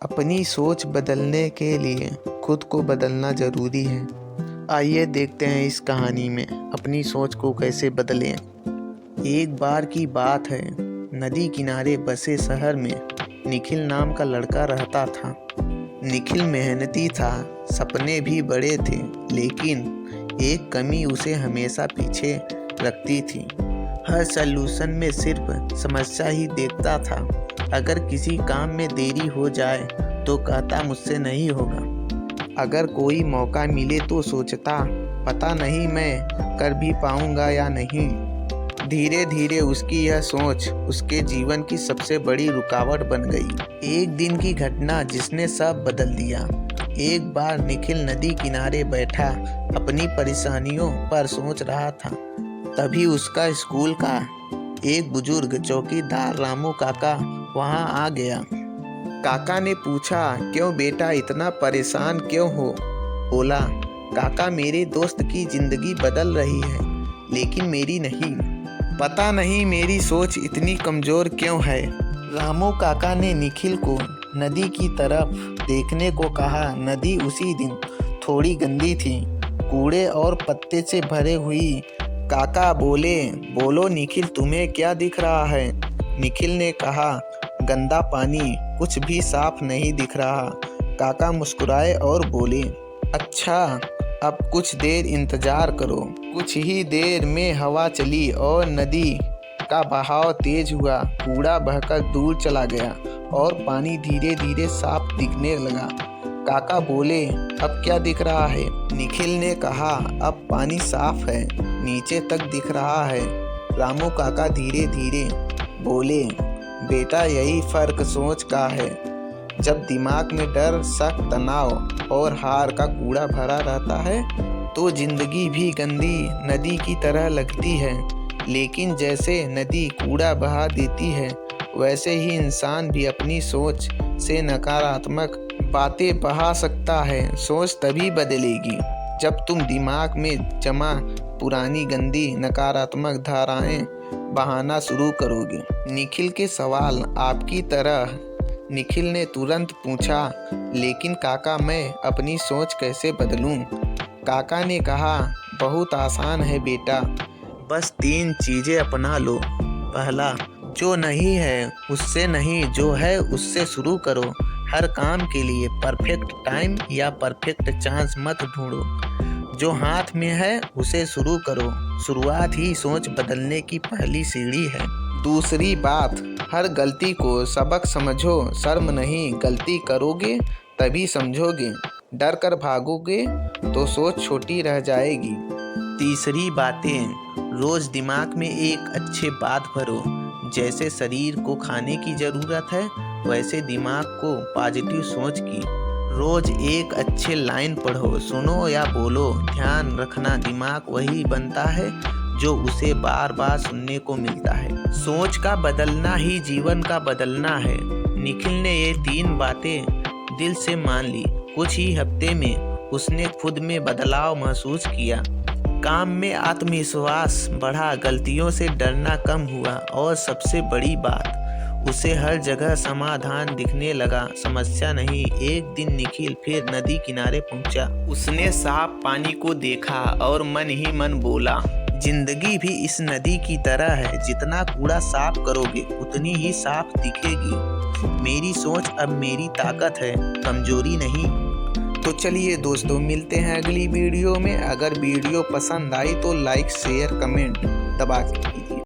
अपनी सोच बदलने के लिए खुद को बदलना ज़रूरी है। आइए देखते हैं इस कहानी में अपनी सोच को कैसे बदलें। एक बार की बात है, नदी किनारे बसे शहर में निखिल नाम का लड़का रहता था। निखिल मेहनती था, सपने भी बड़े थे, लेकिन एक कमी उसे हमेशा पीछे रखती थी। हर सलूशन में सिर्फ समस्या ही देखता था। अगर किसी काम में देरी हो जाए तो कहता मुझसे नहीं होगा। अगर कोई मौका मिले तो सोचता पता नहीं मैं कर भी पाऊंगा या नहीं। धीरे धीरे उसकी यह सोच उसके जीवन की सबसे बड़ी रुकावट बन गई। एक दिन की घटना जिसने सब बदल दिया। एक बार निखिल नदी किनारे बैठा अपनी परेशानियों पर सोच रहा था। तभी उसका स्कूल का एक बुजुर्ग चौकीदार रामू काका वहां आ गया। काका ने पूछा, क्यों बेटा इतना परेशान क्यों हो? बोला, काका मेरे दोस्त की जिंदगी बदल रही है, लेकिन मेरी नहीं। पता नहीं मेरी सोच इतनी कमजोर क्यों है। रामू काका ने निखिल को नदी की तरफ देखने को कहा। नदी उसी दिन थोड़ी गंदी थी, कूड़े और पत्ते से भरे हुई। काका बोले, बोलो निखिल तुम्हें क्या दिख रहा है? निखिल ने कहा, गंदा पानी, कुछ भी साफ नहीं दिख रहा। काका मुस्कुराए और बोले, अच्छा अब कुछ देर इंतजार करो। कुछ ही देर में हवा चली और नदी का बहाव तेज हुआ। कूड़ा बहकर दूर चला गया और पानी धीरे धीरे साफ दिखने लगा। काका बोले, अब क्या दिख रहा है? निखिल ने कहा, अब पानी साफ है, नीचे तक दिख रहा है। रामू काका धीरे धीरे बोले, बेटा यही फर्क सोच का है। जब दिमाग में डर, शक, तनाव और हार का कूड़ा भरा रहता है तो जिंदगी भी गंदी नदी की तरह लगती है। लेकिन जैसे नदी कूड़ा बहा देती है, वैसे ही इंसान भी अपनी सोच से नकारात्मक बातें बहा सकता है। सोच तभी बदलेगी जब तुम दिमाग में जमा पुरानी गंदी नकारात्मक धाराएं बहाना शुरू करोगे। निखिल के सवाल आपकी तरह निखिल ने तुरंत पूछा, लेकिन काका मैं अपनी सोच कैसे बदलूं? काका ने कहा, बहुत आसान है बेटा, बस 3 चीजें अपना लो। पहला, जो नहीं है उससे नहीं, जो है उससे शुरू करो। हर काम के लिए परफेक्ट टाइम या परफेक्ट चांस मत ढूंढो, जो हाथ में है उसे शुरू करो। शुरुआत ही सोच बदलने की पहली सीढ़ी है। दूसरी बात, हर गलती को सबक समझो। शर्म नहीं, गलती करोगे तभी समझोगे। डर कर भागोगे तो सोच छोटी रह जाएगी। तीसरी बातें, रोज दिमाग में एक अच्छे बात भरो। जैसे शरीर को खाने की जरूरत है, वैसे दिमाग को पॉजिटिव सोच की। रोज एक अच्छे लाइन पढ़ो, सुनो या बोलो। ध्यान रखना, दिमाग वही बनता है जो उसे बार बार सुनने को मिलता है। सोच का बदलना ही जीवन का बदलना है। निखिल ने ये 3 बातें दिल से मान ली। कुछ ही हफ्ते में उसने खुद में बदलाव महसूस किया। काम में आत्मविश्वास बढ़ा, गलतियों से डरना कम हुआ और सबसे बड़ी बात, उसे हर जगह समाधान दिखने लगा, समस्या नहीं। एक दिन निखिल फिर नदी किनारे पहुंचा। उसने साफ पानी को देखा और मन ही मन बोला, जिंदगी भी इस नदी की तरह है, जितना कूड़ा साफ करोगे उतनी ही साफ दिखेगी। मेरी सोच अब मेरी ताकत है, कमजोरी नहीं। तो चलिए दोस्तों, मिलते हैं अगली वीडियो में। अगर वीडियो पसंद आई तो लाइक, शेयर, कमेंट दबा के कीजिए।